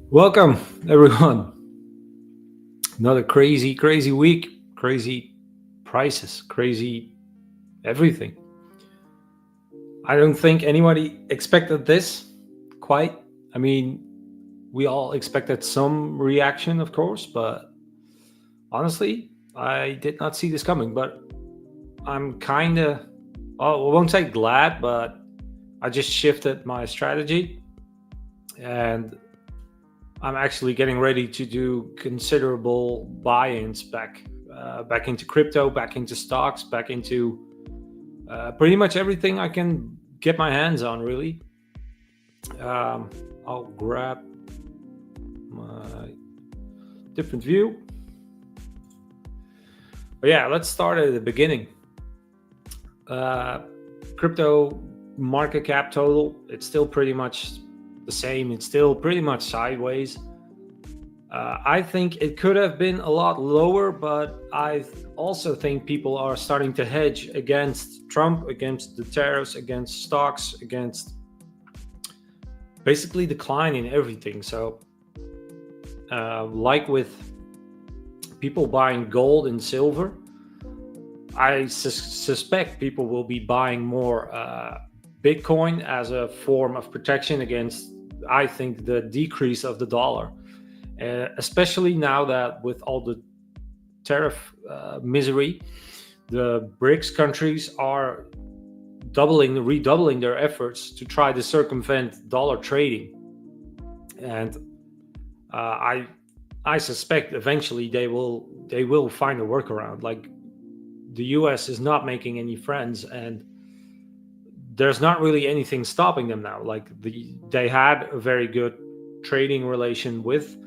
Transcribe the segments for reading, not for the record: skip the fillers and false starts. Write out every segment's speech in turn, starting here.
Welcome, everyone. Another crazy, crazy week. Crazy prices, crazy everything. I don't think anybody expected this quite. I mean, we all expected some reaction, of course, but honestly, I did not see this coming. But I'm kind of, well, I won't say glad, but I just shifted my strategy and I'm actually getting ready to do considerable buy-ins back into crypto, back into stocks, back into pretty much everything I can get my hands on. Really, um, I'll grab my different view. But yeah, let's start at the beginning. Uh, Crypto market cap total, it's still pretty much the same. It's still pretty much sideways. I think it could have been a lot lower, but I also think people are starting to hedge against Trump, against the tariffs, against stocks, against basically declining everything. So, like with people buying gold and silver, I suspect people will be buying more Bitcoin as a form of protection against, I think, the decrease of the dollar. Especially now that with all the tariff misery, the BRICS countries are redoubling their efforts to try to circumvent dollar trading, and I suspect eventually they will find a workaround. Like the U.S. is not making any friends, and there's not really anything stopping them now. Like they had a very good trading relation with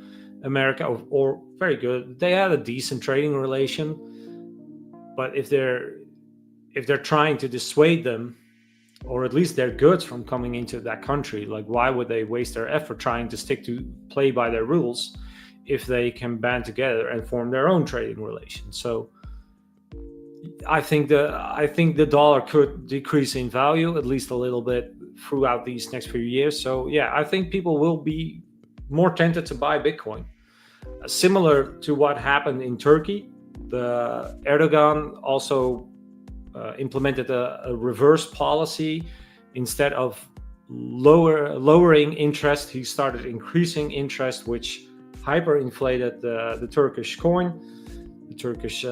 America, or very good. They had a decent trading relation, but if they're trying to dissuade them, or at least their goods from coming into that country, like why would they waste their effort trying to stick to play by their rules if they can band together and form their own trading relation? So I think the dollar could decrease in value at least a little bit throughout these next few years. So yeah, I think people will be more tempted to buy Bitcoin. Similar to what happened in Turkey, the Erdogan also implemented a reverse policy. Instead of lowering interest, he started increasing interest, which hyperinflated the Turkish coin, the Turkish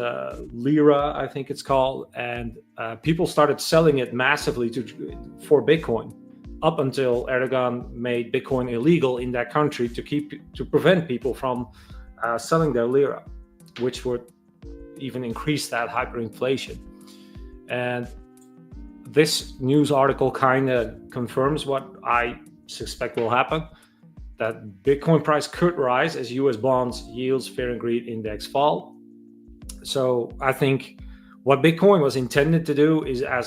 lira, I think it's called, and people started selling it massively for Bitcoin, up until Erdogan made Bitcoin illegal in that country to prevent people from selling their lira, which would even increase that hyperinflation. And this news article kind of confirms what I suspect will happen, that Bitcoin price could rise as US bonds yields, fear and greed index fall. So I think what Bitcoin was intended to do is I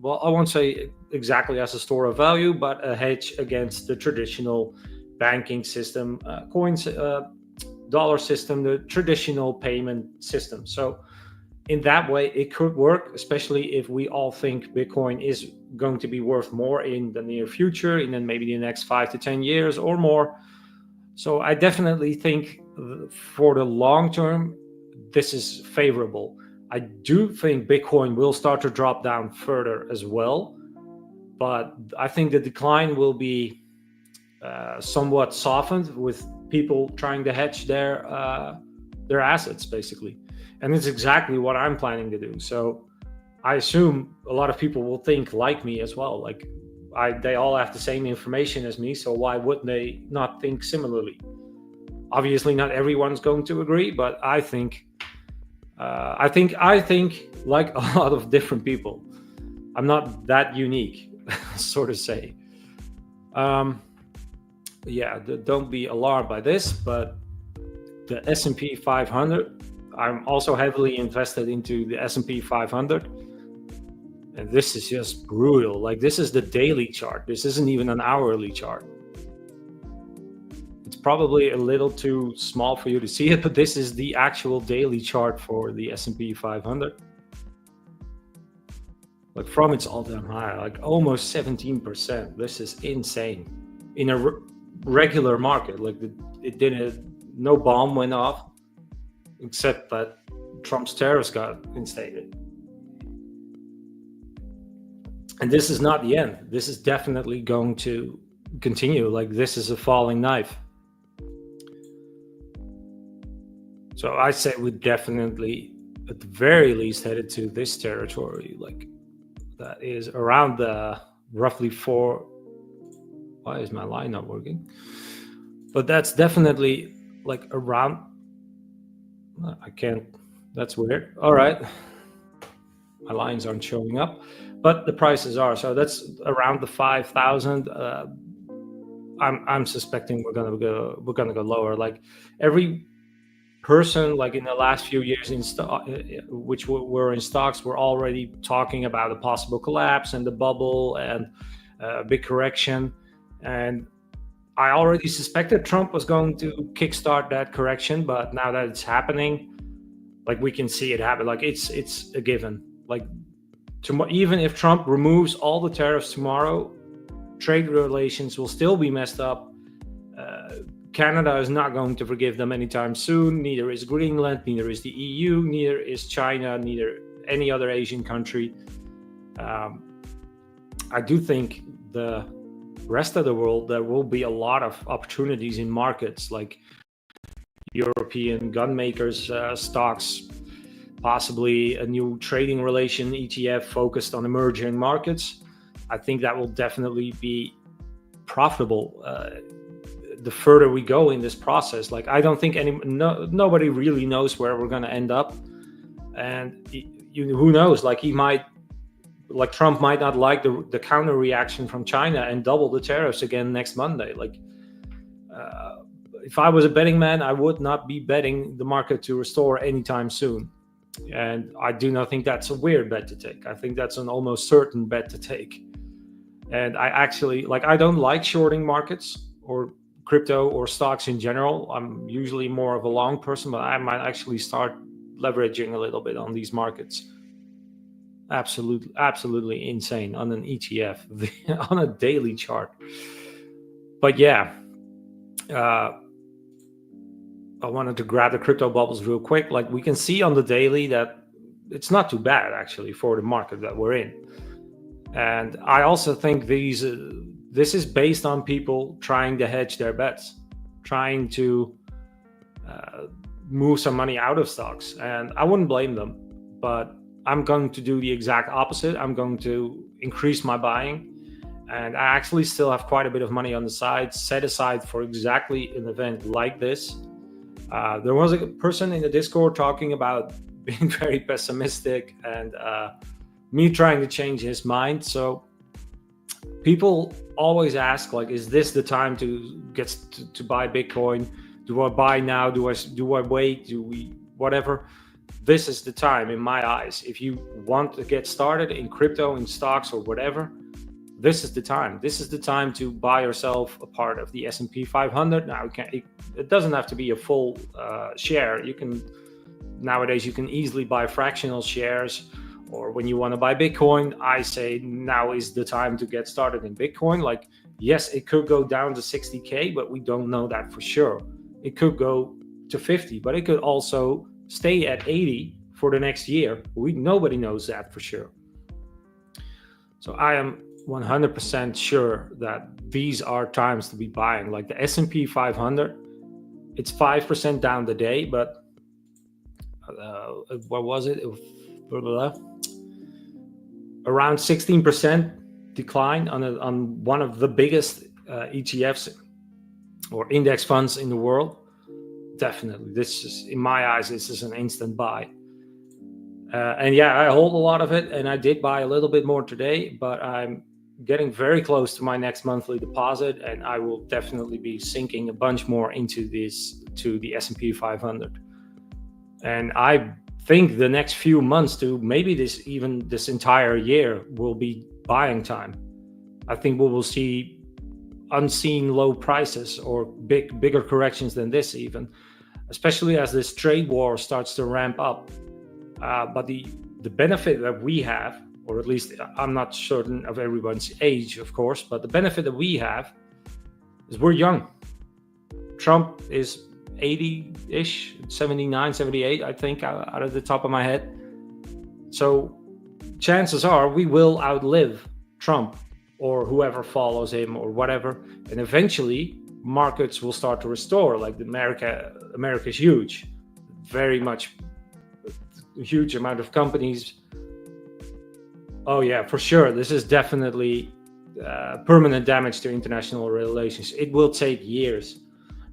won't say exactly as a store of value, but a hedge against the traditional banking system, coins, dollar system, the traditional payment system. So in that way, it could work, especially if we all think Bitcoin is going to be worth more in the near future, in then maybe the next 5 to 10 years or more. So I definitely think for the long term, this is favorable. I do think Bitcoin will start to drop down further as well, but I think the decline will be somewhat softened with people trying to hedge their assets, basically. And it's exactly what I'm planning to do. So I assume a lot of people will think like me as well. Like they all have the same information as me, so why wouldn't they not think similarly? Obviously, not everyone's going to agree, but I think like a lot of different people. I'm not that unique, so to say. Yeah, don't be alarmed by this, but the S&P 500, I'm also heavily invested into the S&P 500, and this is just brutal. Like, this is the daily chart. This isn't even an hourly chart. It's probably a little too small for you to see it, but this is the actual daily chart for the S&P 500. Like from its all-time high, like almost 17%. This is insane. In a regular market, like it didn't, no bomb went off, except that Trump's tariffs got instated. And this is not the end. This is definitely going to continue. Like this is a falling knife. So I say we definitely, at the very least, headed to this territory. Like that is around the roughly 4. Why is my line not working? But that's definitely like around. I can't. That's weird. All right. My lines aren't showing up, but the prices are. So that's around the 5,000. I'm suspecting we're gonna go lower. Like every person, like in the last few years in which were in stocks, were already talking about a possible collapse and the bubble and a big correction. And I already suspected Trump was going to kickstart that correction, but now that it's happening, like we can see it happen. Like it's a given. Like even if Trump removes all the tariffs tomorrow, trade relations will still be messed up. Canada is not going to forgive them anytime soon. Neither is Greenland, neither is the EU, neither is China, neither any other Asian country. I do think the rest of the world, there will be a lot of opportunities in markets like European gun makers stocks, possibly a new trading relation ETF focused on emerging markets. I think that will definitely be profitable the further we go in this process. Like I don't think nobody really knows where we're going to end up, and who knows? Like Trump might not like the counter reaction from China and double the tariffs again next Monday. Like if I was a betting man, I would not be betting the market to restore anytime soon. And I do not think that's a weird bet to take. I think that's an almost certain bet to take. And I actually, like, I don't like shorting markets or crypto or stocks in general. I'm usually more of a long person, but I might actually start leveraging a little bit on these markets. Absolutely insane on an ETF, on a daily chart. But yeah, I wanted to grab the crypto bubbles real quick. Like we can see on the daily that it's not too bad actually for the market that we're in. And I also think this is based on people trying to hedge their bets, trying to move some money out of stocks. And I wouldn't blame them, but I'm going to do the exact opposite. I'm going to increase my buying. And I actually still have quite a bit of money on the side, set aside for exactly an event like this. There was a person in the Discord talking about being very pessimistic and me trying to change his mind. So people always ask, like, is this the time to get to buy Bitcoin? Do I buy now? Do I wait? Do we whatever? This is the time in my eyes. If you want to get started in crypto, in stocks or whatever, this is the time. This is the time to buy yourself a part of the S&P 500. Now, it doesn't have to be a full share. Nowadays, you can easily buy fractional shares. Or when you want to buy Bitcoin, I say now is the time to get started in Bitcoin. Like, yes, it could go down to 60K, but we don't know that for sure. It could go to 50, but it could also stay at 80 for the next year. Nobody knows that for sure. So I am 100% sure that these are times to be buying. Like the S&P 500, it's 5% down the day, but what was it? Around 16% decline on one of the biggest ETFs or index funds in the world. Definitely, this is, in my eyes, this is an instant buy. And yeah, I hold a lot of it, and I did buy a little bit more today, but I'm getting very close to my next monthly deposit, and I will definitely be sinking a bunch more into to the S&P 500. And I think the next few months to maybe this entire year will be buying time. I think we will see unseen low prices or bigger corrections than this, even, especially as this trade war starts to ramp up. But the benefit that we have, or at least I'm not certain of everyone's age, of course, but the benefit that we have is we're young. Trump is 80-ish, 79, 78, I think, out of the top of my head. So chances are we will outlive Trump or whoever follows him or whatever, and eventually markets will start to restore. Like America's huge, very much a huge amount of companies. Oh yeah, for sure. This is definitely permanent damage to international relations. It will take years.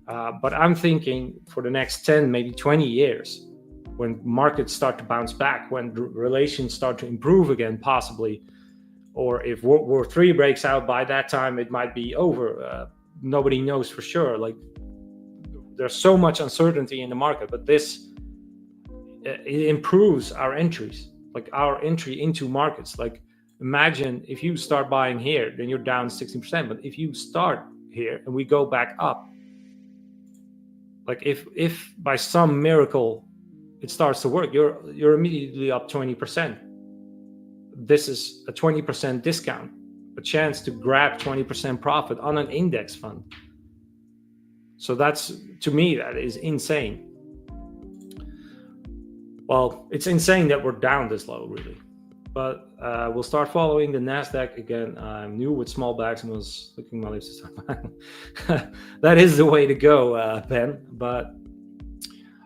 But I'm thinking for the next 10, maybe 20 years, when markets start to bounce back, when relations start to improve again, possibly, or if World War III breaks out, by that time it might be over. Nobody knows for sure. Like, there's so much uncertainty in the market, but this it improves our entries, like our entry into markets. Like, imagine if you start buying here, then you're down 16%. But if you start here and we go back up, like if by some miracle it starts to work, you're immediately up 20%. This is a 20% discount, a chance to grab 20% profit on an index fund. So that's, to me, that is insane. Well, it's insane that we're down this low, really. But we'll start following the NASDAQ again. I'm new with small bags and was looking my lips to start. That is the way to go, Ben. But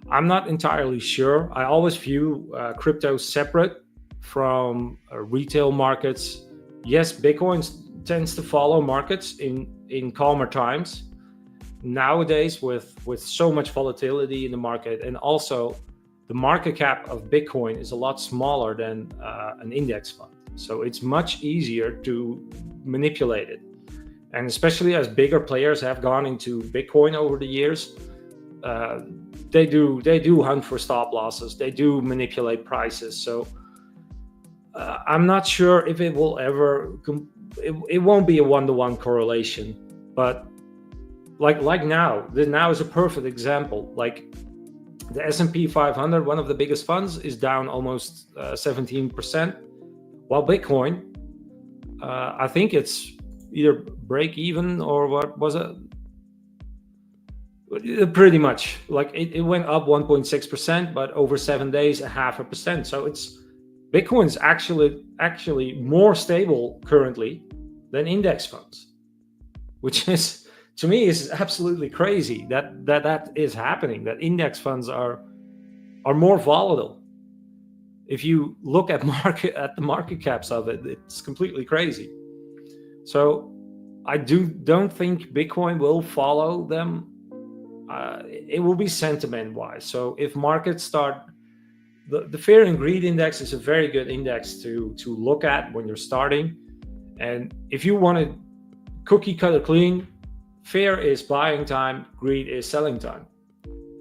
I'm not entirely sure. I always view crypto separate from retail markets. Yes, Bitcoin tends to follow markets in calmer times. Nowadays, with so much volatility in the market, and also the market cap of Bitcoin is a lot smaller than an index fund. So it's much easier to manipulate it. And especially as bigger players have gone into Bitcoin over the years, they do hunt for stop losses. They do manipulate prices. So I'm not sure if it will ever, it won't be a one-to-one correlation. But like now is a perfect example. Like, the S&P 500, one of the biggest funds, is down almost 17%, while Bitcoin, I think it's either break even or what was it? Pretty much, like it went up 1.6%, but over 7 days, 0.5%. So Bitcoin's actually more stable currently than index funds, which is, to me, is absolutely crazy that is happening, that index funds are more volatile. If you look at the market caps of it, it's completely crazy. So I don't think Bitcoin will follow them. It will be sentiment wise. So if markets start, the fear and greed index is a very good index to look at when you're starting. And if you want to cookie cutter clean, fear is buying time, greed is selling time.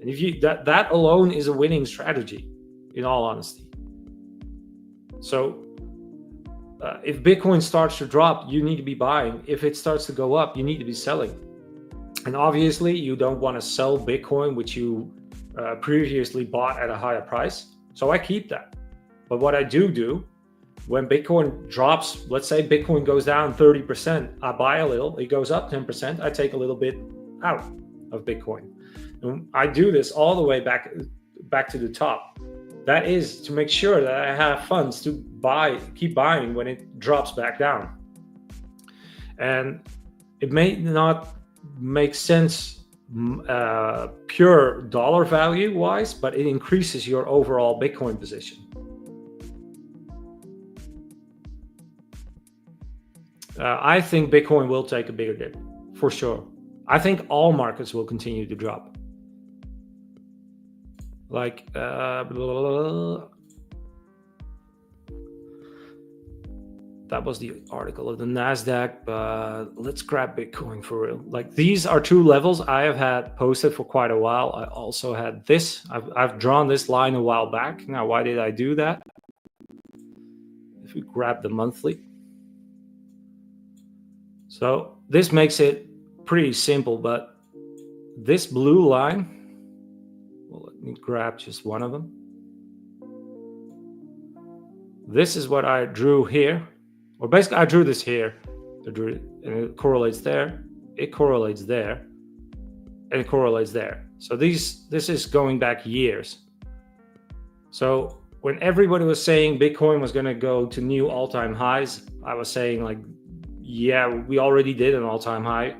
And if you that alone is a winning strategy, in all honesty. So if Bitcoin starts to drop, you need to be buying. If it starts to go up, you need to be selling. And obviously, you don't want to sell Bitcoin, which you previously bought at a higher price. So I keep that. But what I do, when Bitcoin drops, let's say Bitcoin goes down 30%, I buy a little, it goes up 10%, I take a little bit out of Bitcoin. And I do this all the way back to the top. That is to make sure that I have funds to keep buying when it drops back down. And it may not make sense pure dollar value wise, but it increases your overall Bitcoin position. I think Bitcoin will take a bigger dip, for sure. I think all markets will continue to drop. Like, that was the article of the NASDAQ, but let's grab Bitcoin for real. Like, these are two levels I have had posted for quite a while. I also had this. I've drawn this line a while back. Now, why did I do that? If we grab the monthly. So this makes it pretty simple, but this blue line, well, let me grab just one of them. This is what I drew here, or basically I drew this here. I drew it, and it correlates there, it correlates there, and it correlates there. So this is going back years. So when everybody was saying Bitcoin was going to go to new all-time highs, I was saying like, yeah, we already did an all-time high.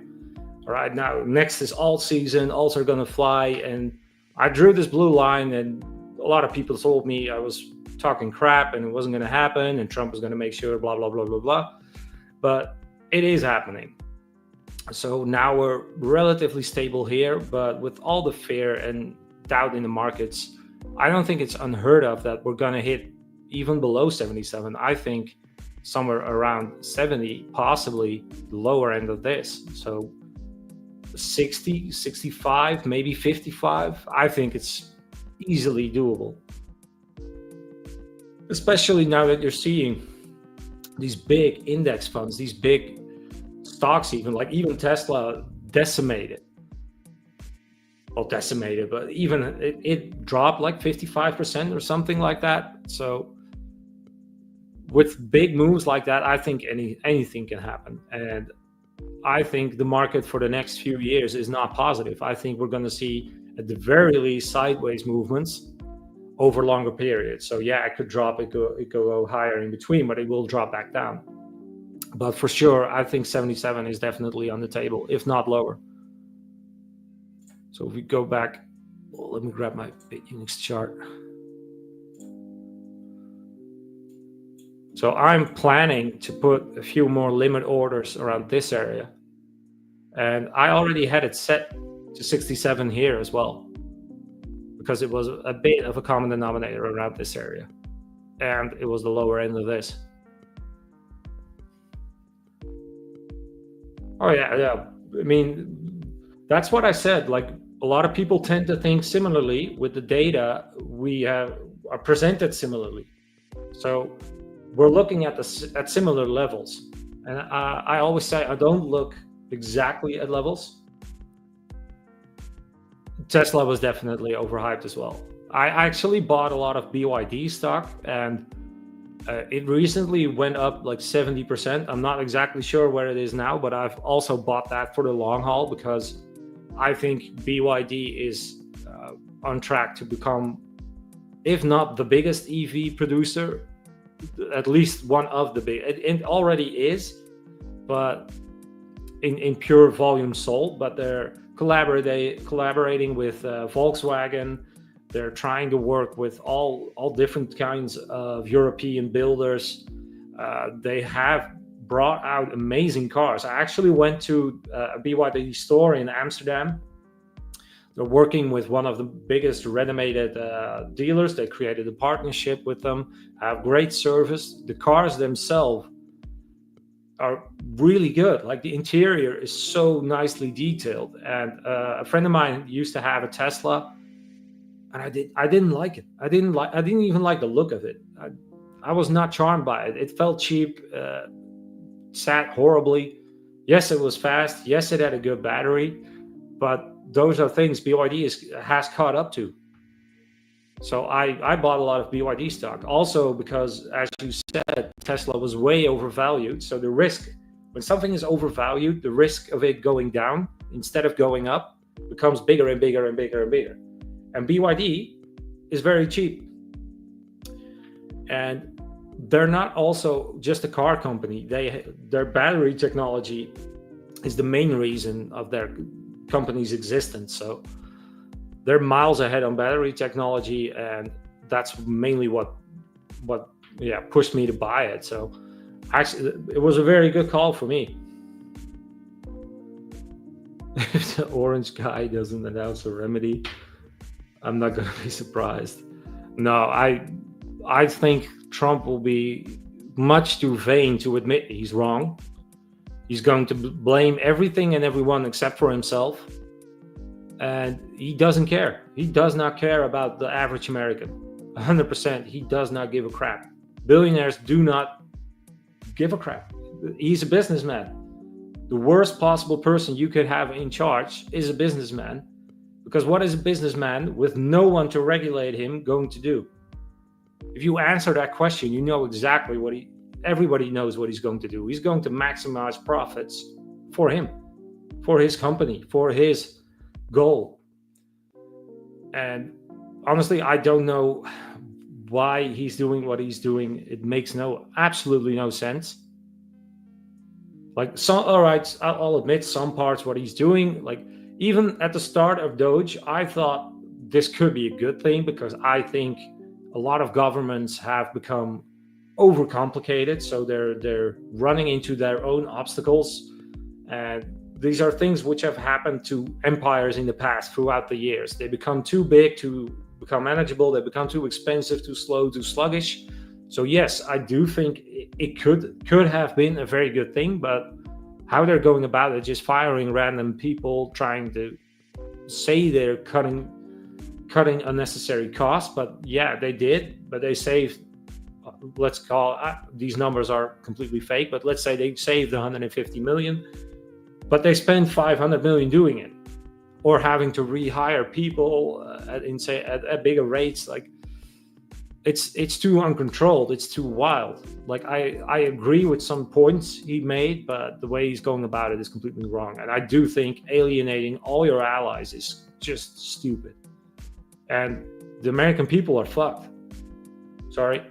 All right, now next is alt season, alts are going to fly. And I drew this blue line, and a lot of people told me I was talking crap and it wasn't going to happen, and Trump was going to make sure, blah, blah, blah, blah, blah. But it is happening. So now we're relatively stable here, but with all the fear and doubt in the markets, I don't think it's unheard of that we're going to hit even below 77. I think somewhere around 70, possibly the lower end of this. So 60, 65, maybe 55. I think it's easily doable. Especially now that you're seeing these big index funds, these big stocks, even Tesla decimated. Well, decimated, but even it dropped like 55% or something like that. So with big moves like that, I think anything can happen. And I think the market for the next few years is not positive. I think we're going to see at the very least sideways movements over longer periods. So yeah, it could drop, it could go higher in between, but it will drop back down. But for sure, I think 77 is definitely on the table, if not lower. So if we go back, well, let me grab my BitUnix chart. So I'm planning to put a few more limit orders around this area. And I already had it set to 67 here as well, because it was a bit of a common denominator around this area. And it was the lower end of this. Oh yeah. I mean, that's what I said. Like, a lot of people tend to think similarly with the data we are presented similarly. So we're looking at similar levels. And I always say I don't look exactly at levels. Tesla was definitely overhyped as well. I actually bought a lot of BYD stock, and it recently went up like 70%. I'm not exactly sure where it is now, but I've also bought that for the long haul because I think BYD is on track to become, if not the biggest EV producer, at least one of the big. It already is, but in pure volume sold. But they're collaborating with Volkswagen. They're trying to work with all different kinds of European builders. They have brought out amazing cars. I actually went to a BYD store in Amsterdam. They're working with one of the biggest renovated dealers. They created a partnership with them, have great service. The cars themselves are really good. Like, the interior is so nicely detailed. And a friend of mine used to have a Tesla, and I didn't like it. I didn't even like the look of it. I was not charmed by it. It felt cheap. Sat horribly. Yes, it was fast. Yes, it had a good battery, but those are things BYD has caught up to. So I bought a lot of BYD stock also because, as you said, Tesla was way overvalued. So the risk, when something is overvalued, the risk of it going down instead of going up becomes bigger and bigger and bigger and bigger. And BYD is very cheap. And they're not also just a car company. Their battery technology is the main reason of their company's existence. So they're miles ahead on battery technology, and that's mainly what pushed me to buy it. So actually, it was a very good call for me. If the orange guy doesn't announce a remedy, I'm not going to be surprised. No, I think Trump will be much too vain to admit he's wrong. He's going to blame everything and everyone except for himself. And he doesn't care. He does not care about the average American. 100%. He does not give a crap. Billionaires do not give a crap. He's a businessman. The worst possible person you could have in charge is a businessman, because what is a businessman with no one to regulate him going to do? If you answer that question, you know exactly everybody knows what he's going to do. He's going to maximize profits for him, for his company, for his goal. And honestly, I don't know why he's doing what he's doing. It makes absolutely no sense. Like, all right, I'll admit some parts what he's doing. Like, even at the start of Doge, I thought this could be a good thing, because I think a lot of governments have become overcomplicated, so they're running into their own obstacles, and these are things which have happened to empires in the past throughout the years. They become too big to become manageable. They become too expensive, too slow, too sluggish. So yes, I do think it could have been a very good thing, but how they're going about it, just firing random people, trying to say they're cutting unnecessary costs, but yeah, they did, but they saved, let's call these numbers are completely fake, but let's say they saved 150 million, but they spent 500 million doing it, or having to rehire people at bigger rates. Like, it's too uncontrolled, it's too wild. Like, I agree with some points he made, but the way he's going about it is completely wrong. And I do think alienating all your allies is just stupid. And the American people are fucked. Sorry.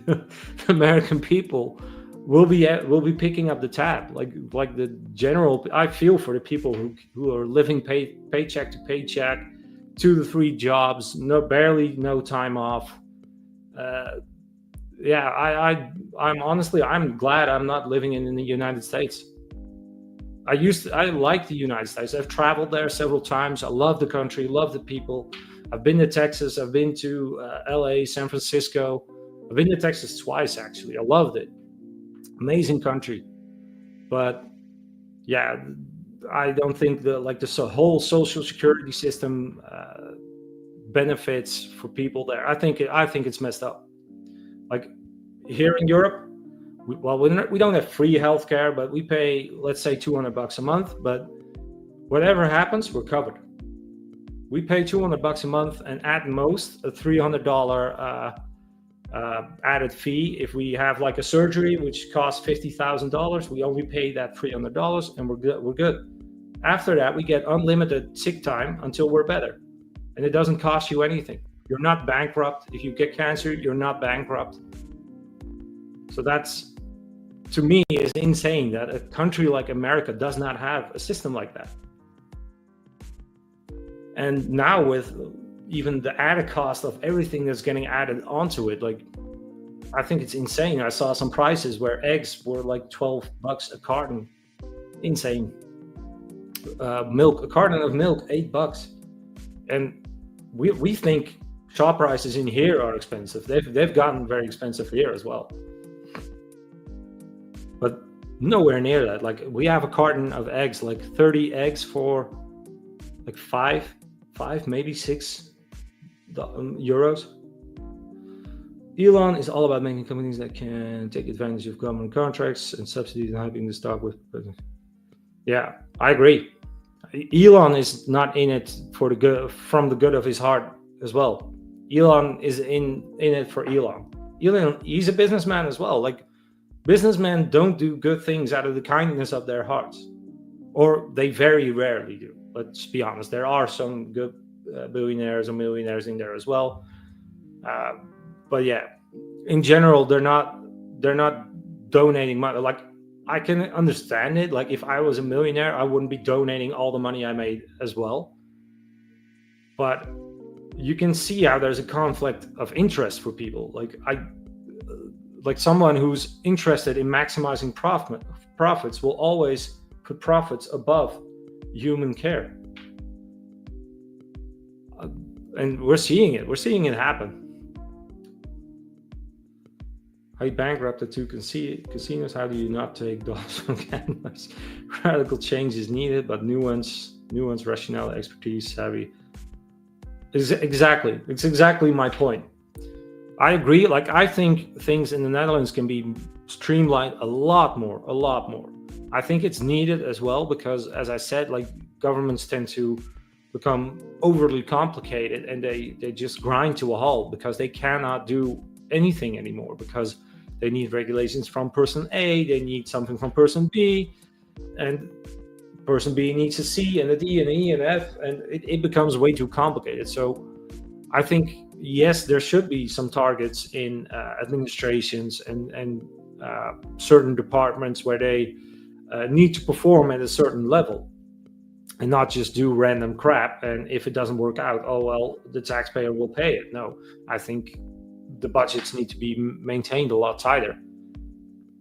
The American people will be picking up the tab. Like the general, I feel for the people who are living paycheck to paycheck, 2 to 3 jobs, barely no time off. I'm glad I'm not living in the United States. I like the United States. I've traveled there several times. I love the country, love the people. I've been to Texas. I've been to LA, San Francisco. I've been to Texas twice, actually. I loved it. Amazing country. But yeah, I don't think the whole social security system benefits for people there. I think it's messed up. Like, here in Europe, we don't have free healthcare, but we pay, let's say, $200 a month. But whatever happens, we're covered. We pay $200 a month, and at most a $300 added fee. If we have like a surgery which costs $50,000, we only pay that $300, and we're good. After that, we get unlimited sick time until we're better, and it doesn't cost you anything. You're not bankrupt. If you get cancer, you're not bankrupt. So that's, to me, is insane that a country like America does not have a system like that. And now with even the added cost of everything that's getting added onto it, like, I think it's insane. I saw some prices where eggs were like $12 a carton. Insane. Milk, a carton of milk, $8. And we think shop prices in here are expensive. They've gotten very expensive here as well. But nowhere near that. Like, we have a carton of eggs, like 30 eggs for like five, maybe €6. Elon is all about making companies that can take advantage of government contracts and subsidies and hyping the stock with. Yeah, I agree. Elon is not in it for the good, from the good of his heart as well. Elon is in it for Elon. Elon, he's a businessman as well. Like, businessmen don't do good things out of the kindness of their hearts, or they very rarely do. Let's be honest. There are some good billionaires or millionaires in there as well, but yeah, in general, they're not donating money. Like, I can understand it. Like, if I was a millionaire, I wouldn't be donating all the money I made as well. But you can see how there's a conflict of interest for people. Like someone who's interested in maximizing profits will always put profits above human care. And we're seeing it happen. How you bankrupted 2 casinos? How do you not take dollars from gamblers? Radical change is needed, but nuance, rationale, expertise, savvy. It's exactly my point. I agree. Like, I think things in the Netherlands can be streamlined a lot more. I think it's needed as well because, as I said, like governments tend to become overly complicated and they just grind to a halt because they cannot do anything anymore because they need regulations from person A, they need something from person B, and person B needs a C and a D and an E and an F, and it becomes way too complicated. So I think, yes, there should be some targets in administrations and certain departments where they need to perform at a certain level and not just do random crap. And if it doesn't work out, oh, well, the taxpayer will pay it. No, I think the budgets need to be maintained a lot tighter.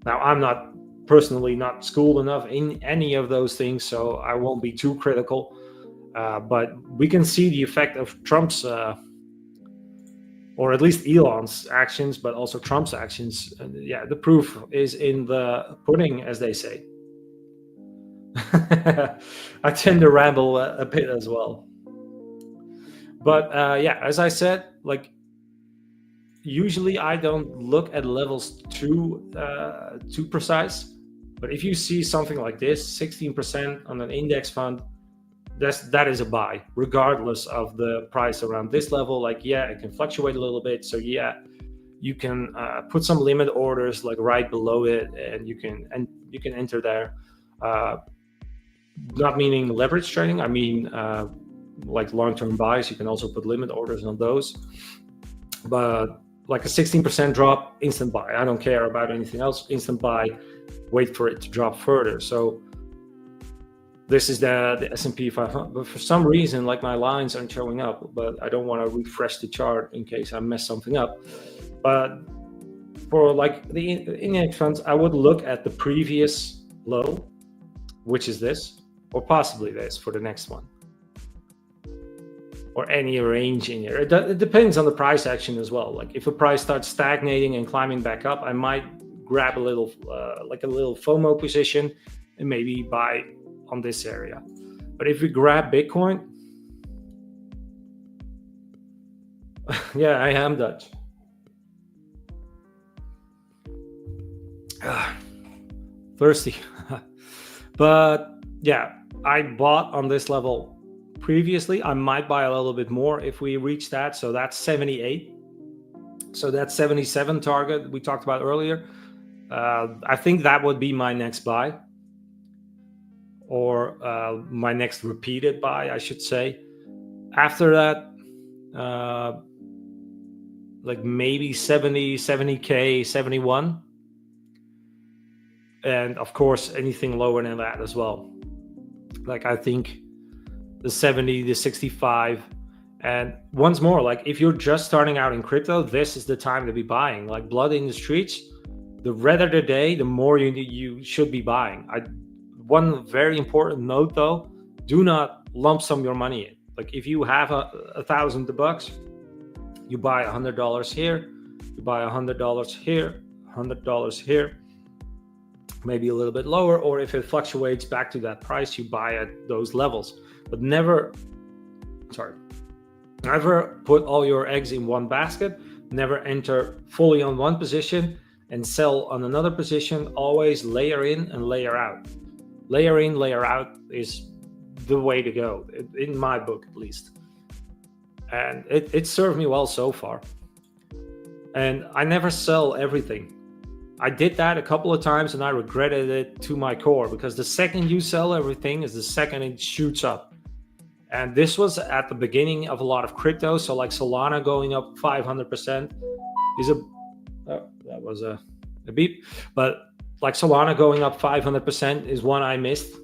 Now, I'm not personally not schooled enough in any of those things, so I won't be too critical. But we can see the effect of Trump's, or at least Elon's actions, but also Trump's actions. And yeah, the proof is in the pudding, as they say. I tend to ramble a bit as well. But yeah, as I said, like usually I don't look at levels too precise. But if you see something like this, 16% on an index fund, that is a buy, regardless of the price around this level. Like, yeah, it can fluctuate a little bit. So yeah, you can put some limit orders like right below it, and you can enter there. Not meaning leverage trading. I mean, like long-term buys. You can also put limit orders on those. But like a 16% drop, instant buy. I don't care about anything else. Instant buy. Wait for it to drop further. So this is the S&P 500. But for some reason, like my lines aren't showing up. But I don't want to refresh the chart in case I mess something up. But for like the index funds, I would look at the previous low, which is this, or possibly this for the next one, or any range in here. It depends on the price action as well. Like if a price starts stagnating and climbing back up, I might grab a little, like a little FOMO position and maybe buy on this area. But if we grab Bitcoin, yeah, I am Dutch. Thirsty. But yeah, I bought on this level previously. I might buy a little bit more if we reach that. So that's 78. So that 77 target we talked about earlier. I think that would be my next buy, or my next repeated buy, I should say. After that, like maybe 70K, 71. And of course, anything lower than that as well. Like I think the 70, the 65. And once more, like if you're just starting out in crypto, this is the time to be buying. Like blood in the streets, the redder the day, the more you should be buying. One very important note though, do not lump sum your money in. Like if you have $1,000, you buy $100 here, you buy $100 here, $100 here, maybe a little bit lower, or if it fluctuates back to that price, you buy at those levels. But never put all your eggs in one basket. Never enter fully on one position and sell on another position. Always layer in and layer out. Layer in, layer out is the way to go, in my book at least. And it served me well so far. And I never sell everything. I did that a couple of times and I regretted it to my core, because the second you sell everything is the second it shoots up. And this was at the beginning of a lot of crypto. So like Solana going up 500% is that was a beep. But like Solana going up 500% is one I missed.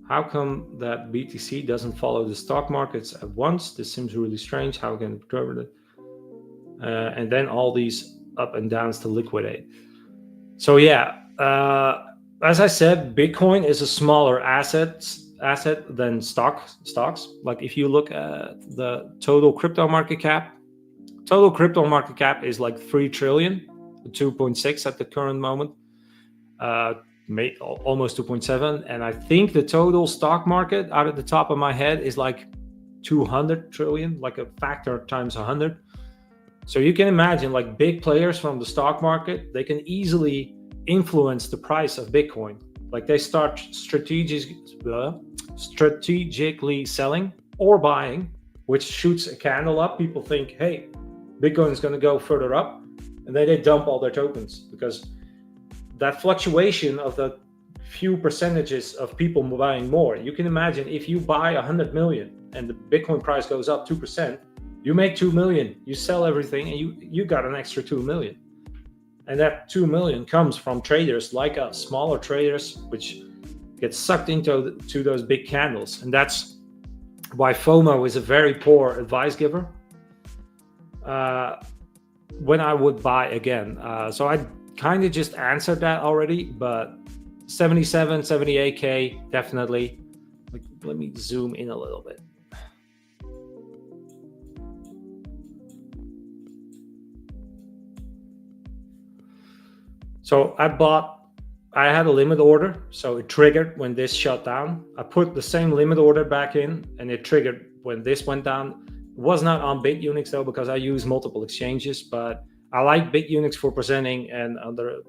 How come that BTC doesn't follow the stock markets at once? This seems really strange. How can it determine it? And then all these up and downs to liquidate. So yeah, as I said, Bitcoin is a smaller asset than stocks. Like if you look at the total crypto market cap is like 3 trillion, 2.6 at the current moment, almost 2.7. And I think the total stock market, out of the top of my head, is like 200 trillion, like a factor times 100. So you can imagine, like, big players from the stock market, they can easily influence the price of Bitcoin. Like, they start strategically selling or buying, which shoots a candle up. People think, hey, Bitcoin is going to go further up, and then they dump all their tokens, because that fluctuation of the few percentages of people buying more. You can imagine, if you buy 100 million and the Bitcoin price goes up 2%, you make 2 million, you sell everything, and you got an extra 2 million. And that 2 million comes from traders like us, smaller traders, which get sucked into those big candles. And that's why FOMO is a very poor advice giver. When I would buy again. So I kind of just answered that already, but 77, 78K, definitely. Like, let me zoom in a little bit. So I had a limit order, so it triggered when this shut down. I put the same limit order back in, and it triggered when this went down. It was not on BitUnix though, because I use multiple exchanges, but I like BitUnix for presenting and other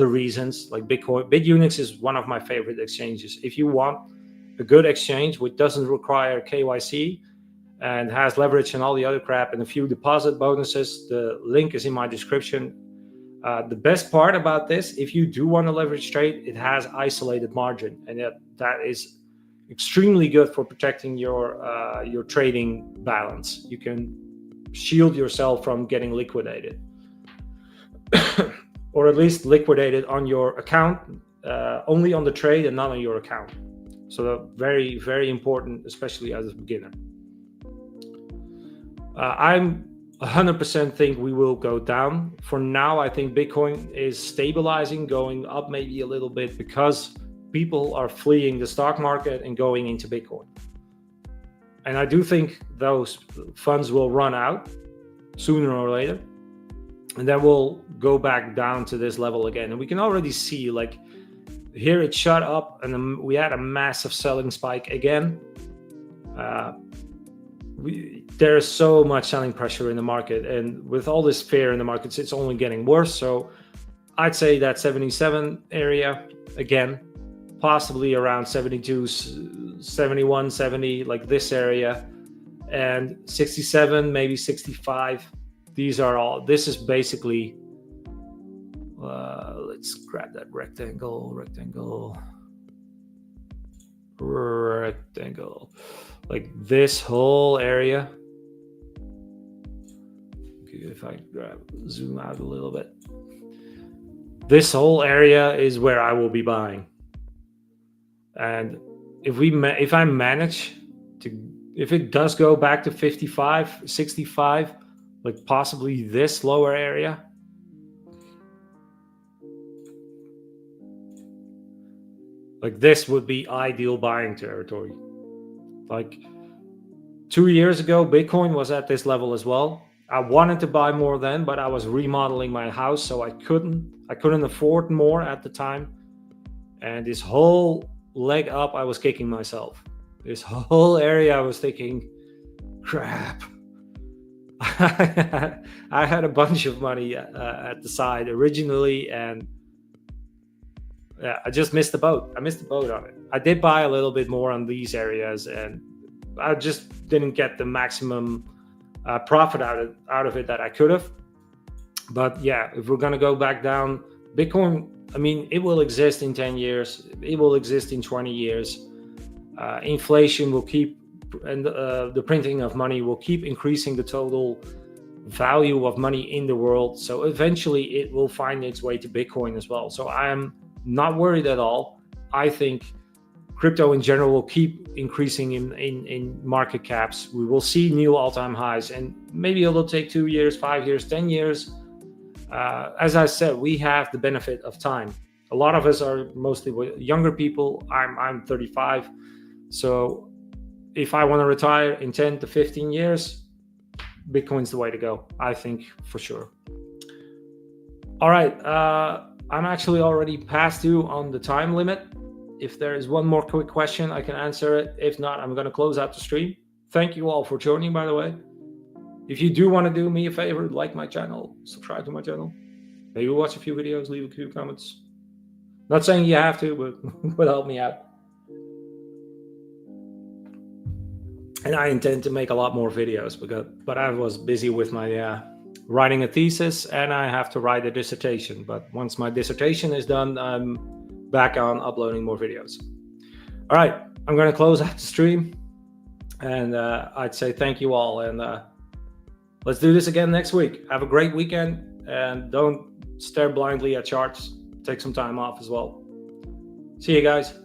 reasons. Like Bitcoin, BitUnix is one of my favorite exchanges. If you want a good exchange which doesn't require KYC and has leverage and all the other crap and a few deposit bonuses, the link is in my description. The best part about this, if you do want to leverage trade, it has isolated margin, and that is extremely good for protecting your trading balance. You can shield yourself from getting liquidated, or at least liquidated on your account, only on the trade and not on your account. So very, very important, especially as a beginner. I'm 100% think we will go down. For now, I think Bitcoin is stabilizing, going up maybe a little bit, because people are fleeing the stock market and going into Bitcoin. And I do think those funds will run out sooner or later, and then we'll go back down to this level again. And we can already see, like, here it shot up, and then we had a massive selling spike again. There is so much selling pressure in the market, and with all this fear in the markets, it's only getting worse. So I'd say that 77 area again, possibly around 72, 71, 70, like this area, and 67, maybe 65. This is basically, let's grab that rectangle, like this whole area. If I zoom out a little bit, this whole area is where I will be buying. And if I manage to, if it does go back to 55, 65, like possibly this lower area, like this would be ideal buying territory. Like 2 years ago, Bitcoin was at this level as well. I wanted to buy more then, but I was remodeling my house, so I couldn't afford more at the time. And this whole leg up, I was kicking myself. This whole area, I was thinking, crap. I had a bunch of money at the side originally, and yeah, I just missed the boat. I missed the boat on it. I did buy a little bit more on these areas, and I just didn't get the maximum profit out of it that I could have. But yeah, if we're going to go back down, Bitcoin, I mean, it will exist in 10 years. It will exist in 20 years. Inflation will keep, and the printing of money will keep increasing the total value of money in the world. So eventually it will find its way to Bitcoin as well. So I am not worried at all. I think crypto in general will keep increasing in market caps. We will see new all-time highs, and maybe it'll take 2 years, 5 years, 10 years. As I said, we have the benefit of time. A lot of us are mostly younger people. I'm 35. So if I want to retire in 10 to 15 years, Bitcoin's the way to go, I think, for sure. All right. I'm actually already past due on the time limit. If there is one more quick question, I can answer it. If not, I'm going to close out the stream. Thank you all for joining, by the way. If you do want to do me a favor, like my channel, subscribe to my channel, maybe watch a few videos, leave a few comments. Not saying you have to, but will help me out. And I intend to make a lot more videos, but I was busy with my writing a thesis, and I have to write a dissertation. But once my dissertation is done, I'm back on uploading more videos. All right, I'm going to close out the stream, and I'd say thank you all, and let's do this again next week. Have a great weekend, and don't stare blindly at charts. Take some time off as well. See you guys.